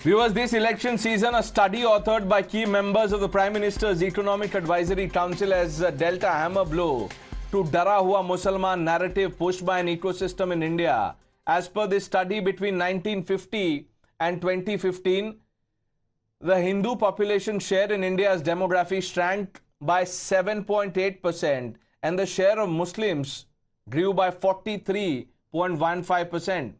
Viewers, this election season, a study authored by key members of the Prime Minister's Economic Advisory Council has dealt a hammer blow to Dara Hua Musalman narrative pushed by an ecosystem in India. As per this study, between 1950 and 2015, the Hindu population share in India's demography shrank by 7.8% and the share of Muslims grew by 43.15%.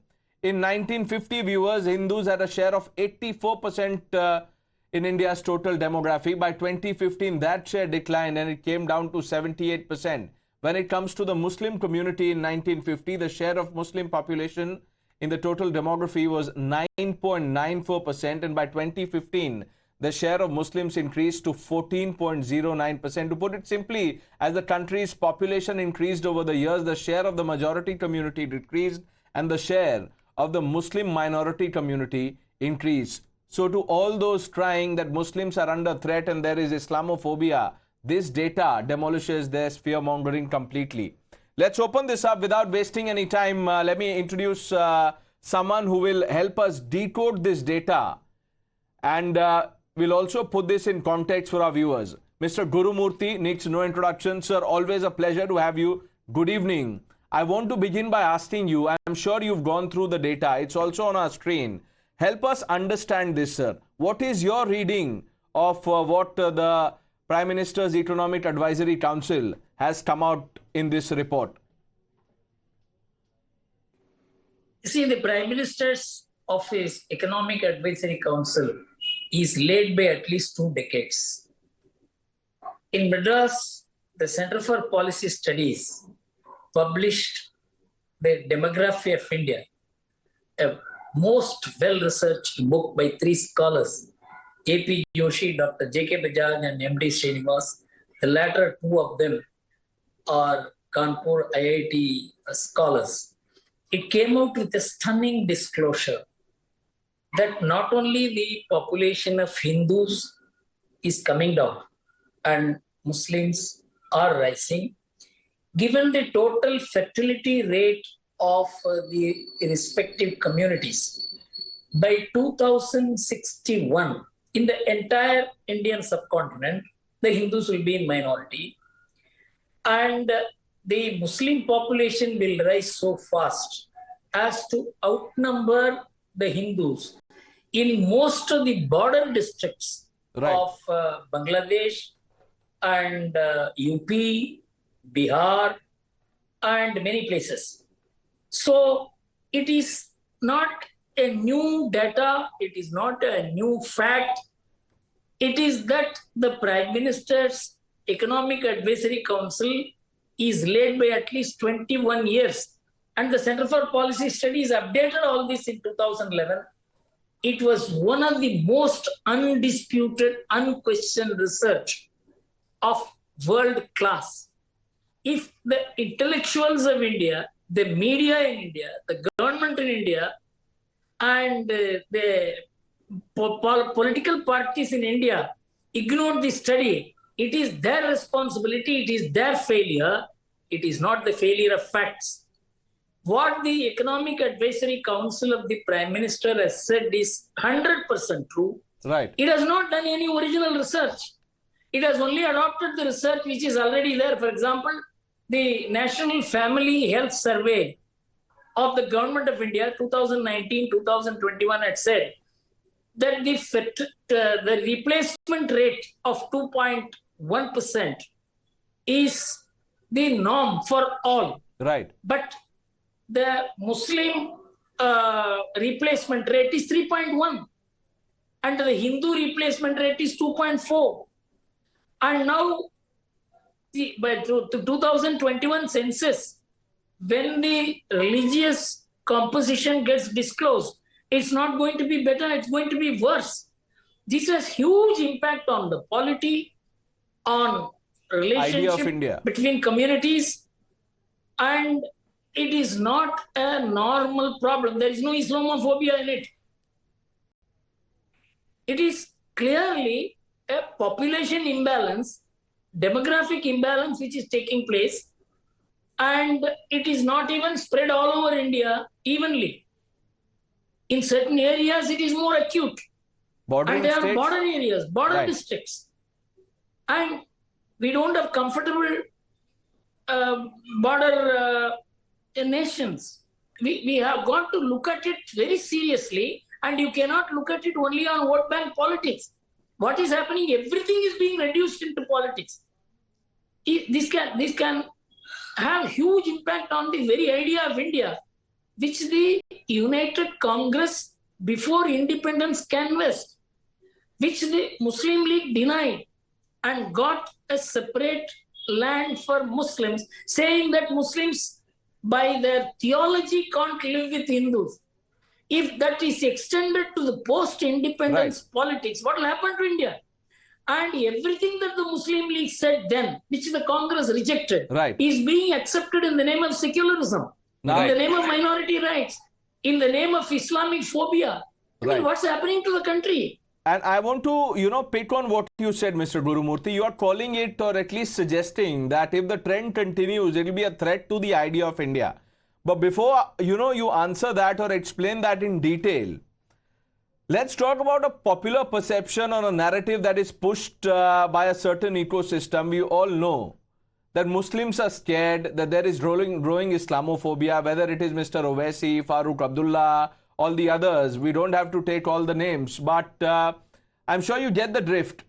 In 1950, viewers, Hindus had a share of 84% in India's total demography. By 2015, that share declined and it came down to 78%. When it comes to the Muslim community in 1950, the share of Muslim population in the total demography was 9.94%, and by 2015, the share of Muslims increased to 14.09%. To put it simply, as the country's population increased over the years, the share of the majority community decreased and the share of the Muslim minority community increased. So to all those crying that Muslims are under threat and there is Islamophobia, this data demolishes their fear-mongering completely. Let's open this up without wasting any time. Let me introduce someone who will help us decode this data and we'll also put this in context for our viewers. Mr. Gurumurthy needs no introduction. Sir, always a pleasure to have you. Good evening. I want to begin by asking you, I'm sure you've gone through the data. It's also on our screen. Help us understand this, sir. What is your reading of what the Prime Minister's Economic Advisory Council has come out in this report? You see, the Prime Minister's Office Economic Advisory Council is led by at least 2 decades. In Madras, the Center for Policy Studies published the Demography of India, a most well-researched book by 3 scholars, A.P. Joshi, Dr. J.K. Bajaj and M.D. Srinivas. The latter 2 of them are Kanpur IIT scholars. It came out with a stunning disclosure that not only the population of Hindus is coming down and Muslims are rising, given the total fertility rate of the respective communities, by 2061, in the entire Indian subcontinent, the Hindus will be in minority. And the Muslim population will rise so fast as to outnumber the Hindus in most of the border districts of Bangladesh and UP, Bihar, and many places. So it is not a new data, it is not a new fact. It is that the Prime Minister's Economic Advisory Council is led by at least 21 years. And the Center for Policy Studies updated all this in 2011. It was one of the most undisputed, unquestioned research of world class. If the intellectuals of India, the media in India, the government in India, and the political parties in India ignored this study, it is their responsibility, it is their failure, it is not the failure of facts. What the Economic Advisory Council of the Prime Minister has said is 100% true. Right. It has not done any original research. It has only adopted the research which is already there. For example, the National Family Health Survey of the Government of India 2019-2021 had said that the replacement rate of 2.1% is the norm for all. Right. But the Muslim replacement rate is 3.1 and the Hindu replacement rate is 2.4. And now, by the 2021 census, when the religious composition gets disclosed, it's not going to be better, it's going to be worse. This has huge impact on the polity, on relationship between communities, and it is not a normal problem. There is no Islamophobia in it. It is clearly a population imbalance, demographic imbalance which is taking place, and it is not even spread all over India evenly. In certain areas, it is more acute. Bordering and they are states? border areas, border Right. districts. And we don't have comfortable border nations. We have got to look at it very seriously, and you cannot look at it only on vote bank politics. What is happening? Everything is being reduced into politics. This can have huge impact on the very idea of India, which the United Congress before independence canvassed, which the Muslim League denied and got a separate land for Muslims, saying that Muslims by their theology can't live with Hindus. If that is extended to the post-independence politics, what will happen to India? And everything that the Muslim League said then, which the Congress rejected, is being accepted in the name of secularism, in the name of minority rights, in the name of Islamic phobia. I mean, what's happening to the country? And I want to, pick on what you said, Mr. Gurumurthy. You are calling it, or at least suggesting, that if the trend continues, it will be a threat to the idea of India. But before, you answer that or explain that in detail, let's talk about a popular perception or a narrative that is pushed by a certain ecosystem. We all know that Muslims are scared, that there is growing Islamophobia, whether it is Mr. Owaisi, Farooq Abdullah, all the others. We don't have to take all the names, but I'm sure you get the drift.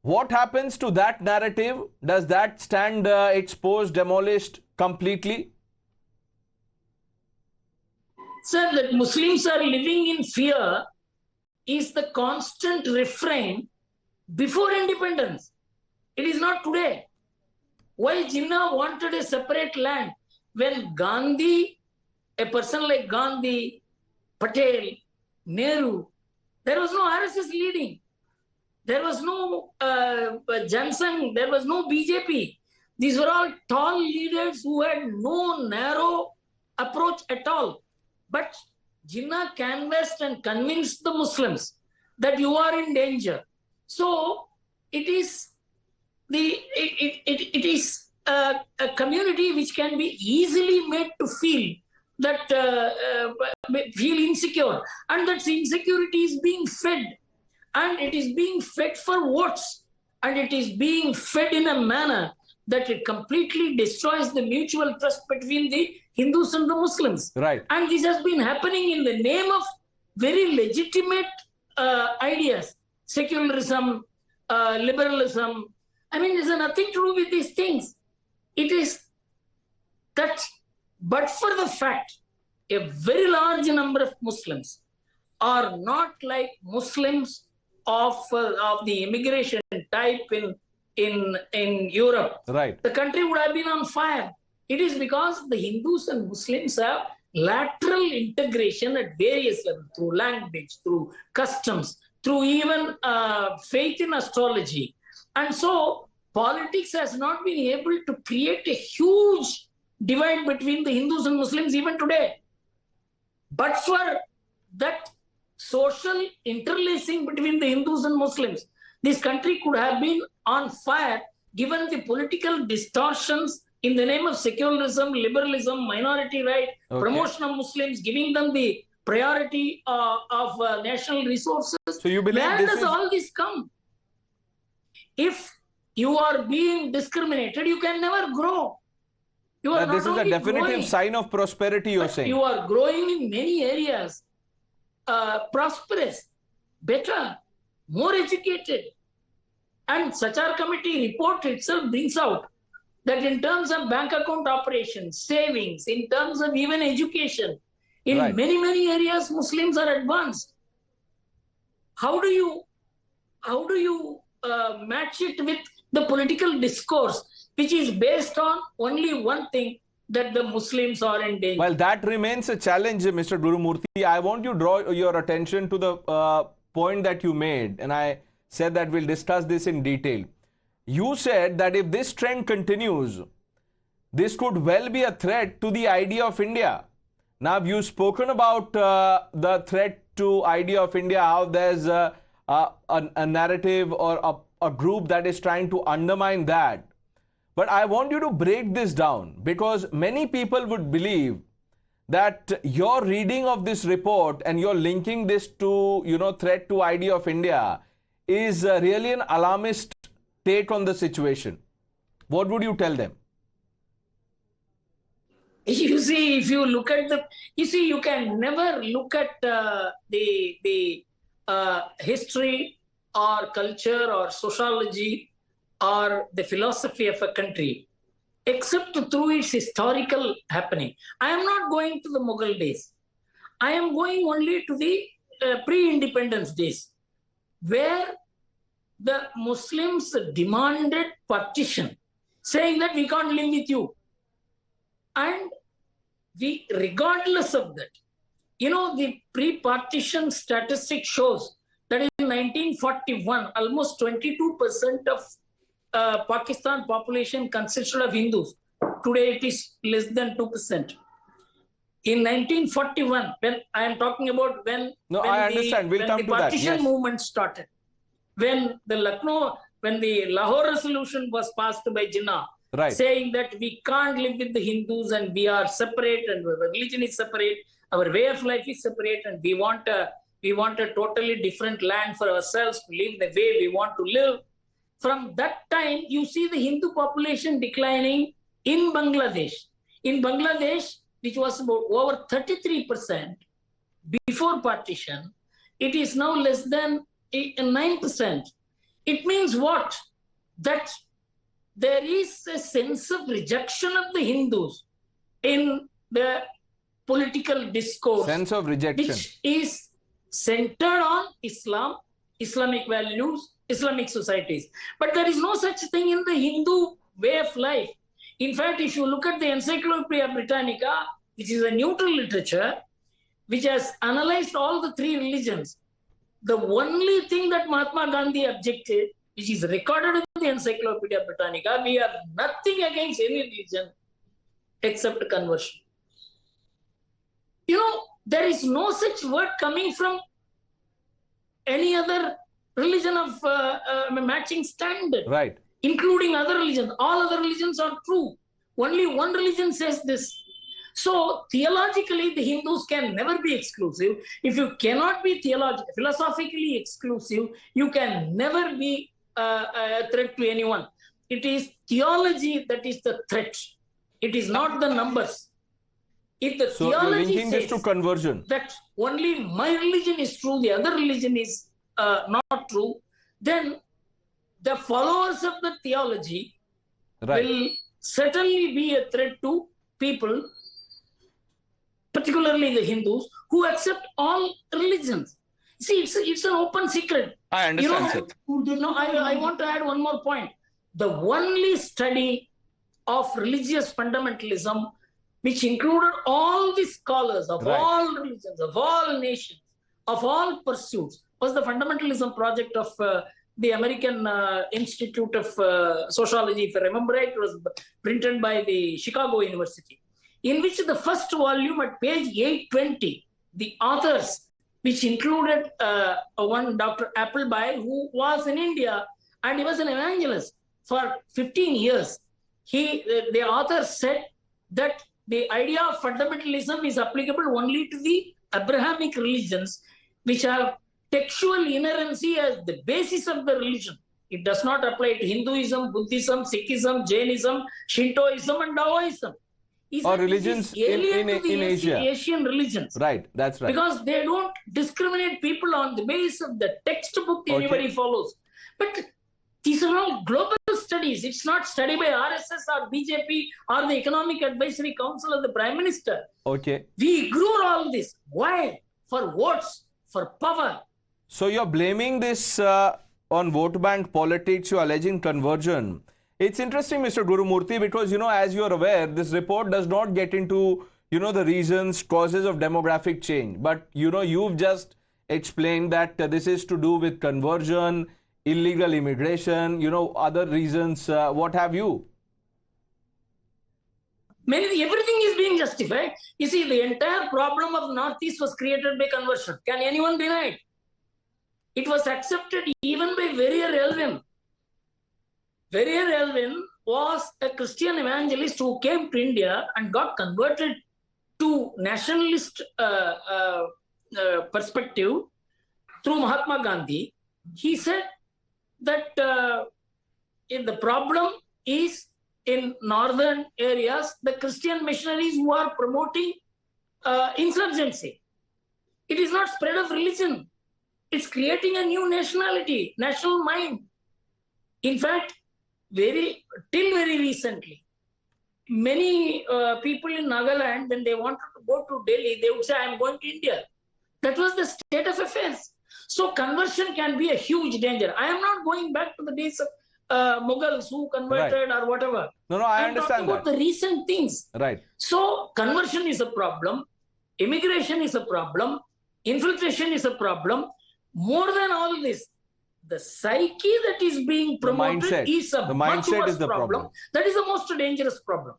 What happens to that narrative? Does that stand exposed, demolished completely? Sir, that Muslims are living in fear is the constant refrain before independence. It is not today. Why Jinnah wanted a separate land when Gandhi, a person like Gandhi, Patel, Nehru, there was no RSS leading. There was no Jansang, there was no BJP. These were all tall leaders who had no narrow approach at all. But Jinnah canvassed and convinced the Muslims that you are in danger. So it is a community which can be easily made to feel that feel insecure, and that insecurity is being fed, and it is being fed for votes, and it is being fed in a manner that it completely destroys the mutual trust between the Hindus and the Muslims. Right. And this has been happening in the name of very legitimate ideas, secularism, liberalism. I mean, it has nothing to do with these things. It is that, but for the fact, a very large number of Muslims are not like Muslims of the immigration type in Europe. Right. The country would have been on fire. It is because the Hindus and Muslims have lateral integration at various levels, through language, through customs, through even faith in astrology. And so politics has not been able to create a huge divide between the Hindus and Muslims even today. But for that social interlacing between the Hindus and Muslims, this country could have been on fire given the political distortions in the name of secularism, liberalism, minority right, promotion of Muslims, giving them the priority of national resources. So you believe where does all this come? If you are being discriminated, you can never grow. You are this is a definitive sign of prosperity, you're saying. You are growing in many areas, prosperous, better, more educated. And Sachar Committee report itself brings out that in terms of bank account operations, savings, in terms of even education, in many areas, Muslims are advanced. How do you match it with the political discourse, which is based on only one thing, that the Muslims are in danger? Well, that remains a challenge, Mr. Gurumurthy. I want you to draw your attention to the point that you made, and I said that we'll discuss this in detail. You said that if this trend continues, this could well be a threat to the idea of India. Now, you've spoken about the threat to idea of India, how there's a narrative or a group that is trying to undermine that. But I want you to break this down, because many people would believe that your reading of this report and you're linking this to, threat to ID of India is really an alarmist take on the situation. What would you tell them? You see, if you look at you can never look at the history or culture or sociology or the philosophy of a country except through its historical happening. I am not going to the Mughal days. I am going only to the pre-independence days, where the Muslims demanded partition, saying that we can't live with you. And we, regardless of that, the pre-partition statistic shows that in 1941, almost 22% of Pakistan population consisted of Hindus. Today it is less than 2%. In 1941, when I am talking about when the partition movement started, when the Lahore resolution was passed by Jinnah, saying that we can't live with the Hindus and we are separate and our religion is separate, our way of life is separate, and we want a totally different land for ourselves to live the way we want to live. From that time, you see the Hindu population declining in Bangladesh. In Bangladesh, which was about over 33% before partition, it is now less than 9%. It means what? That there is a sense of rejection of the Hindus in the political discourse. Sense of rejection. Which is centered on Islam, Islamic values, Islamic societies. But there is no such thing in the Hindu way of life. In fact, if you look at the Encyclopedia Britannica, which is a neutral literature, which has analyzed all the three religions, the only thing that Mahatma Gandhi objected, which is recorded in the Encyclopedia Britannica, we have nothing against any religion except conversion. There is no such word coming from any other religion of matching standard, right? Including other religions. All other religions are true. Only one religion says this. So theologically, the Hindus can never be exclusive. If you cannot be philosophically exclusive, you can never be a threat to anyone. It is theology that is the threat. It is not the numbers. If the theology linking this to conversion, that only my religion is true, the other religion is not true, then the followers of the theology will certainly be a threat to people, particularly the Hindus, who accept all religions. See, it's an open secret. I understand. I want to add one more point. The only study of religious fundamentalism, which included all the scholars of all religions, of all nations, of all pursuits, was the fundamentalism project of the American Institute of Sociology. If I remember right, it was printed by the Chicago University, in which the first volume at page 820, the authors, which included one Dr. Appleby, who was in India and he was an evangelist for 15 years. The author said that the idea of fundamentalism is applicable only to the Abrahamic religions, which have textual inerrancy as the basis of the religion. It does not apply to Hinduism, Buddhism, Sikhism, Jainism, Shintoism, and Taoism. Or religions in Asia. Asian religions. Right, that's right. Because they don't discriminate people on the basis of the textbook anybody follows. But these are all global studies. It's not study by RSS or BJP or the Economic Advisory Council of the Prime Minister. Okay. We grew all this. Why? For votes, for power. So you're blaming this on vote bank politics, you're alleging conversion. It's interesting, Mr. Gurumurthy, because, as you're aware, this report does not get into, the reasons, causes of demographic change. But, you've just explained that this is to do with conversion, illegal immigration, other reasons, what have you? Everything is being justified. You see, the entire problem of Northeast was created by conversion. Can anyone deny it? It was accepted even by Verrier Elwin. Verrier Elwin was a Christian evangelist who came to India and got converted to nationalist perspective through Mahatma Gandhi, he said that the problem is in northern areas, the Christian missionaries who are promoting insurgency. It is not spread of religion. It's creating a new nationality, national mind. In fact, till very recently, many people in Nagaland, when they wanted to go to Delhi, they would say, I am going to India. That was the state of affairs. So conversion can be a huge danger. I am not going back to the days of Mughals who converted or whatever. No, I understand talking about the recent things. Right. So conversion is a problem. Immigration is a problem. Infiltration is a problem. More than all this, the psyche that is being promoted is a much worse problem. That is the most dangerous problem.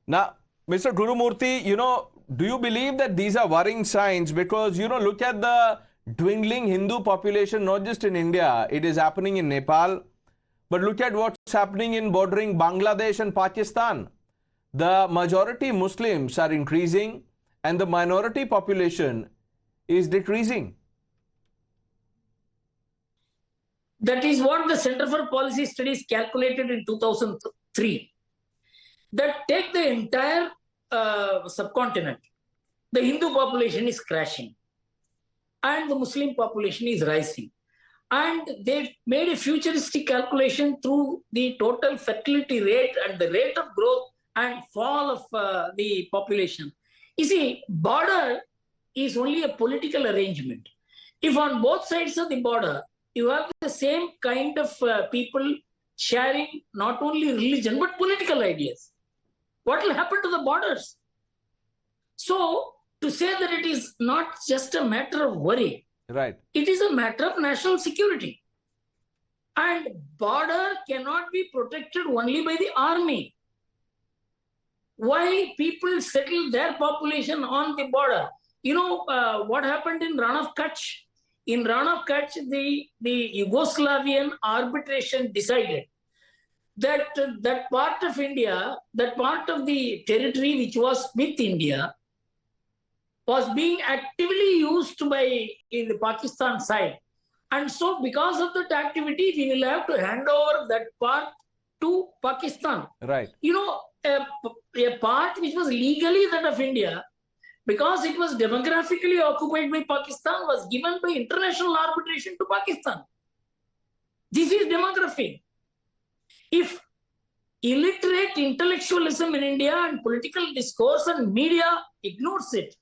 Now, Mr. Gurumurthy, do you believe that these are worrying signs? Because, look at the dwindling Hindu population, not just in India. It is happening in Nepal. But look at what's happening in bordering Bangladesh and Pakistan. The majority Muslims are increasing and the minority population is decreasing. That is what the Center for Policy Studies calculated in 2003. That take the entire subcontinent, the Hindu population is crashing and the Muslim population is rising. And they made a futuristic calculation through the total fertility rate and the rate of growth and fall of the population. You see, border is only a political arrangement. If on both sides of the border, you have the same kind of people sharing not only religion, but political ideas, what will happen to the borders? So, to say that it is not just a matter of worry, right? It is a matter of national security. And border cannot be protected only by the army. Why people settle their population on the border? What happened in Ran of Kutch? In Ran of Kutch, the Yugoslavian arbitration decided that that part of India, that part of the territory which was with India, was being actively used by the Pakistan side. And so because of that activity, we will have to hand over that part to Pakistan. Right. A part which was legally that of India, because it was demographically occupied by Pakistan, was given by international arbitration to Pakistan. This is demography. If illiterate intellectualism in India and political discourse and media ignores it,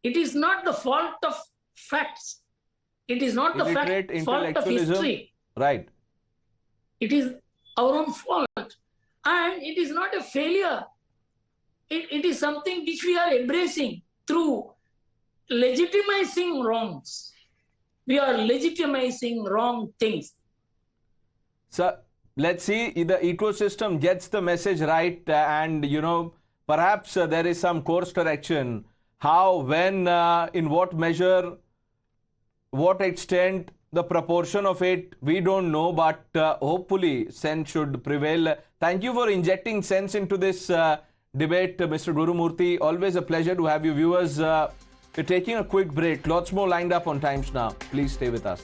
it is not the fault of facts. It is not the fault of history. Right. It is our own fault. And it is not a failure. It is something which we are embracing through legitimizing wrongs. We are legitimizing wrong things. So, let's see if the ecosystem gets the message right and, perhaps there is some course correction. How, when, in what measure, what extent, the proportion of it, we don't know, but hopefully sense should prevail. Thank you for injecting sense into this debate, Mr. Gurumurthy. Always a pleasure to have you. Viewers, we're taking a quick break. Lots more lined up on Times Now. Please stay with us.